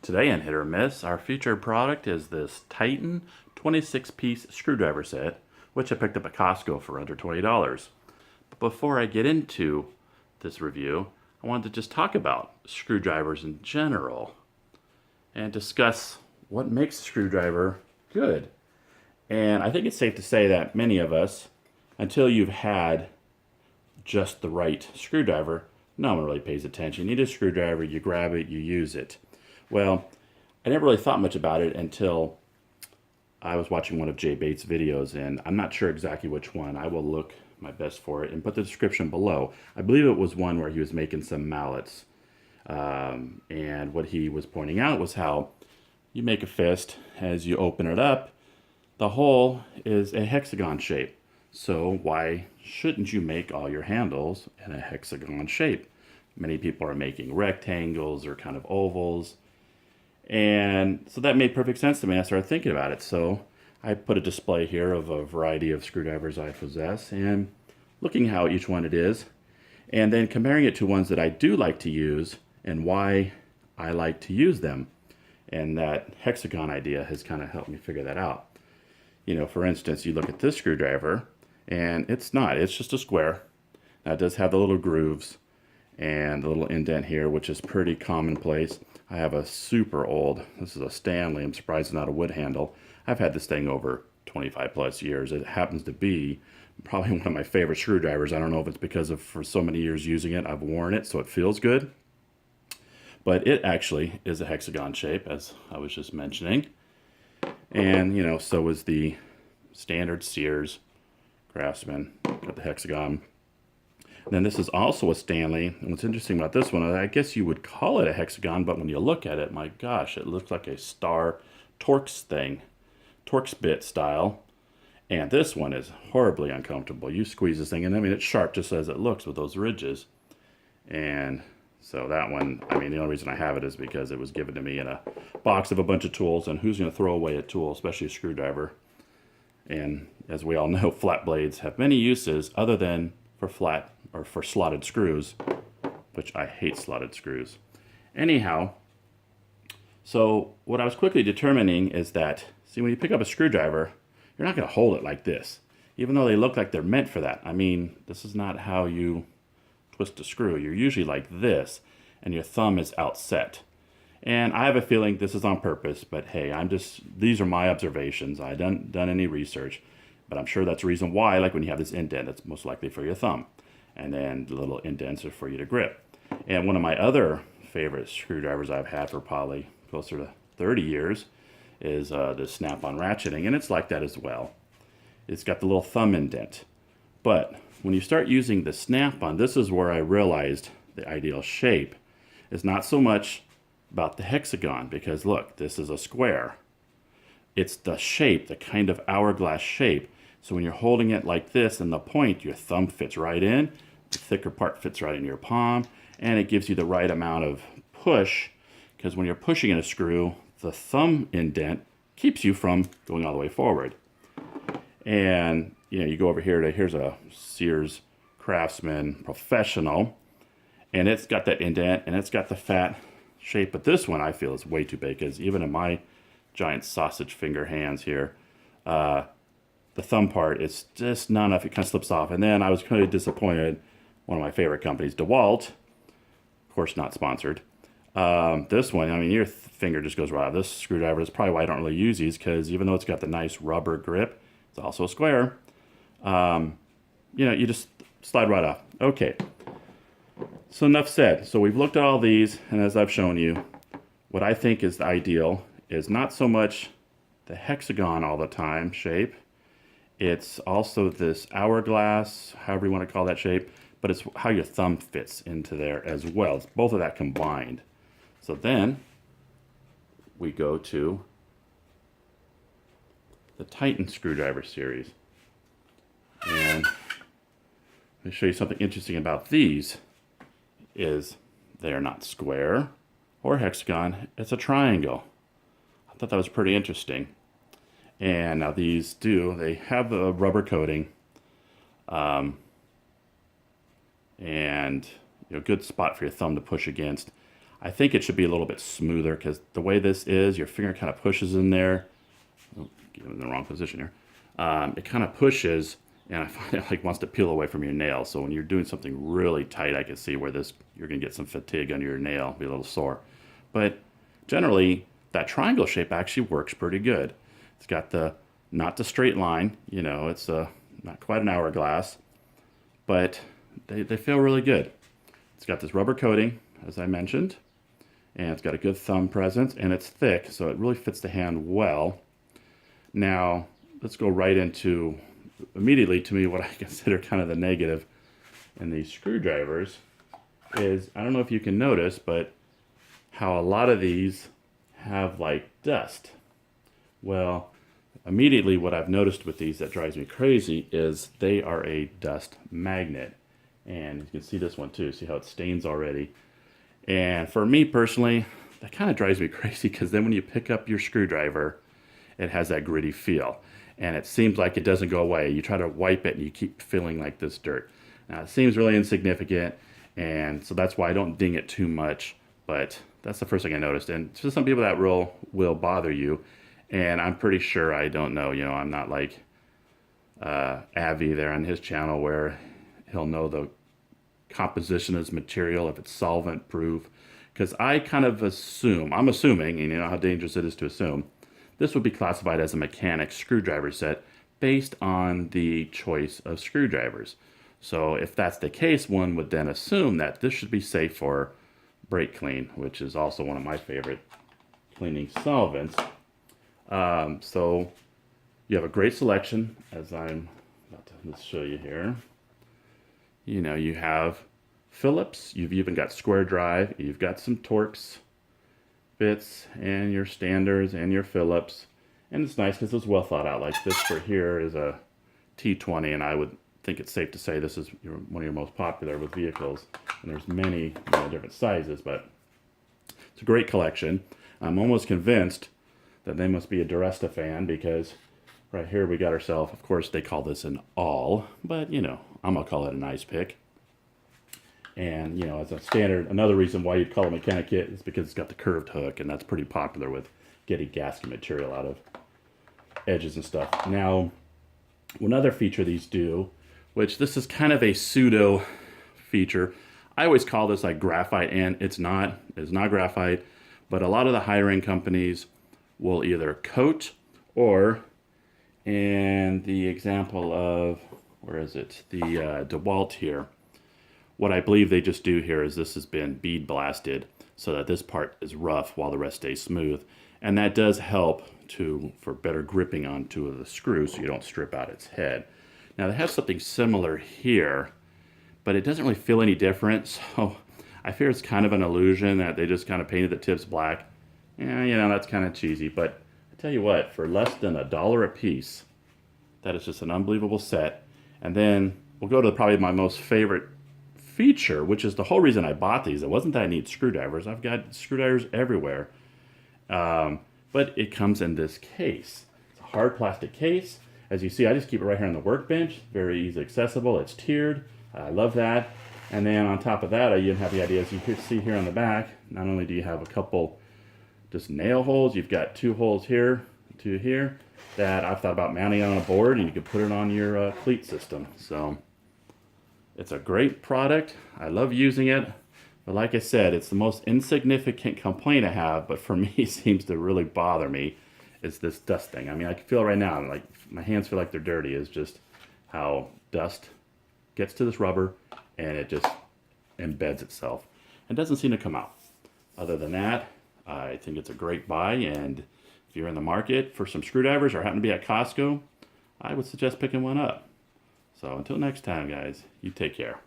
today in Hit or Miss, our featured product is this Titan 26-piece screwdriver set, which I picked up at Costco for under $20. But before I get into this review, I wanted to just talk about screwdrivers in general and discuss what makes a screwdriver good. And I think it's safe to say that many of us, until you've had just the right screwdriver, no one really pays attention. You need a screwdriver, you grab it, you use it. Well, I never really thought much about it until I was watching one of Jay Bates' videos, and I'm not sure exactly which one. I will look my best for it and put the description below. I believe it was one where he was making some mallets. And what he was pointing out was how you make a fist. As you open it up, the hole is a hexagon shape. So why shouldn't you make all your handles in a hexagon shape? Many people are making rectangles or kind of ovals. And so that made perfect sense to me. I started thinking about it. So I put a display here of a variety of screwdrivers I possess and looking how each one it is, and then comparing it to ones that I do like to use and why I like to use them. And that hexagon idea has kind of helped me figure that out. You know, for instance, you look at this screwdriver, and it's just a square. Now it does have the little grooves and the little indent here, which is pretty commonplace. I have a super old, this is a Stanley, I'm surprised it's not a wood handle. I've had this thing over 25 plus years. It happens to be probably one of my favorite screwdrivers. I don't know if it's because of for so many years using it, I've worn it, so it feels good. But it actually is a hexagon shape, as I was just mentioning. And, you know, so is the standard Sears Craftsman, got the hexagon. And then this is also a Stanley, and what's interesting about this one, I guess you would call it a hexagon, but when you look at it, my gosh, it looks like a star Torx thing, Torx bit style. And this one is horribly uncomfortable. You squeeze this thing, and I mean, it's sharp just as it looks with those ridges. And so that one, I mean, the only reason I have it is because it was given to me in a box of a bunch of tools, and who's going to throw away a tool, especially a screwdriver? And as we all know, flat blades have many uses other than for flat or for slotted screws, which I hate slotted screws. Anyhow, so what I was quickly determining is that, see, when you pick up a screwdriver, you're not going to hold it like this, even though they look like they're meant for that. I mean, this is not how you twist a screw. You're usually like this, and your thumb is outset. And I have a feeling this is on purpose, but hey, these are my observations. I haven't done any research, but I'm sure that's the reason why, like when you have this indent, it's most likely for your thumb. And then the little indents are for you to grip. And one of my other favorite screwdrivers I've had for probably closer to 30 years is the Snap-on Ratcheting, and it's like that as well. It's got the little thumb indent. But when you start using the Snap-on, this is where I realized the ideal shape is not so much about the hexagon, because look, this is a square. It's the shape, the kind of hourglass shape. So when you're holding it like this and the point, your thumb fits right in, the thicker part fits right in your palm, and it gives you the right amount of push, because when you're pushing in a screw, the thumb indent keeps you from going all the way forward. And you know, you go over here to, here's a Sears Craftsman Professional, and it's got that indent and it's got the fat shape, but this one I feel is way too big, because even in my giant sausage finger hands here, the thumb part, it's just not enough. It kind of slips off. And then I was kind of disappointed. One of my favorite companies, Dewalt, of course not sponsored. This one, I mean, your finger just goes right off. This screwdriver is probably why I don't really use these, because even though it's got the nice rubber grip, it's also a square. You know, you just slide right off. Okay. So enough said. So we've looked at all these, and as I've shown you, what I think is the ideal is not so much the hexagon all the time shape. It's also this hourglass, however you want to call that shape, but it's how your thumb fits into there as well. It's both of that combined. So then we go to the Titan screwdriver series. And let me show you something interesting about these is they are not square or hexagon, it's a triangle. I thought that was pretty interesting. And now these they have a rubber coating, and you know, good spot for your thumb to push against. I think it should be a little bit smoother because the way this is, your finger kind of pushes in there. Oh, get it in the wrong position here. It kind of pushes, and I find it like wants to peel away from your nail. So when you're doing something really tight, I can see where you're gonna get some fatigue under your nail, be a little sore. But generally, that triangle shape actually works pretty good. It's got not the straight line, you know, it's not quite an hourglass, but they feel really good. It's got this rubber coating, as I mentioned, and it's got a good thumb presence, and it's thick, so it really fits the hand well. Now, let's go right into, immediately to me, what I consider kind of the negative in these screwdrivers is, I don't know if you can notice, but how a lot of these have like dust. Well, immediately what I've noticed with these that drives me crazy is they are a dust magnet. And you can see this one too, see how it stains already. And for me personally, that kind of drives me crazy because then when you pick up your screwdriver, it has that gritty feel. And it seems like it doesn't go away. You try to wipe it and you keep feeling like this dirt. Now it seems really insignificant, and so that's why I don't ding it too much, but that's the first thing I noticed. And to some people that will bother you, and I'm pretty sure, I don't know, you know, I'm not like Avi there on his channel where he'll know the composition of his material, if it's solvent proof, because I kind of assume, I'm assuming, and you know how dangerous it is to assume, this would be classified as a mechanic screwdriver set based on the choice of screwdrivers. So if that's the case, one would then assume that this should be safe for brake clean, which is also one of my favorite cleaning solvents. So you have a great selection, as I'm about to show you here. You know, you have Phillips, you've even got square drive, you've got some Torx bits, and your standards, and your Phillips. And it's nice because it's well thought out. Like this for here is a T20, and I would think it's safe to say this is one of your most popular with vehicles. And there's many different sizes, but it's a great collection. I'm almost convinced that they must be a Duresta fan because right here we got ourselves, of course they call this an all, but you know, I'm gonna call it a nice pick. And you know, as a standard, another reason why you'd call it a mechanic kit is because it's got the curved hook, and that's pretty popular with getting gasket material out of edges and stuff. Now, one other feature these do, which this is kind of a pseudo feature. I always call this like graphite, and it's not graphite, but a lot of the higher end companies will either coat or, and the example of, where is it? The Dewalt here. What I believe they just do here is this has been bead blasted so that this part is rough while the rest stays smooth. And that does help for better gripping onto the screw so you don't strip out its head. Now they have something similar here, but it doesn't really feel any different. So I fear it's kind of an illusion that they just kind of painted the tips black. Yeah, you know, that's kind of cheesy, but I tell you what, for less than $1 a piece, that is just an unbelievable set. And then we'll go to probably my most favorite feature, which is the whole reason I bought these. It wasn't that I need screwdrivers. I've got screwdrivers everywhere. But it comes in this case. It's a hard plastic case. As you see, I just keep it right here on the workbench. Very easily accessible. It's tiered. I love that. And then on top of that, I even have the idea, as you can see here on the back, not only do you have a couple just nail holes, you've got 2 holes here, 2 here, that I've thought about mounting on a board, and you can put it on your cleat system. So it's a great product. I love using it. But like I said, it's the most insignificant complaint I have, but for me it seems to really bother me, is this dust thing. I mean, I can feel it right now, like my hands feel like they're dirty, is just how dust gets to this rubber and it just embeds itself and doesn't seem to come out. Other than that, I think it's a great buy, and if you're in the market for some screwdrivers or happen to be at Costco, I would suggest picking one up. So until next time, guys, you take care.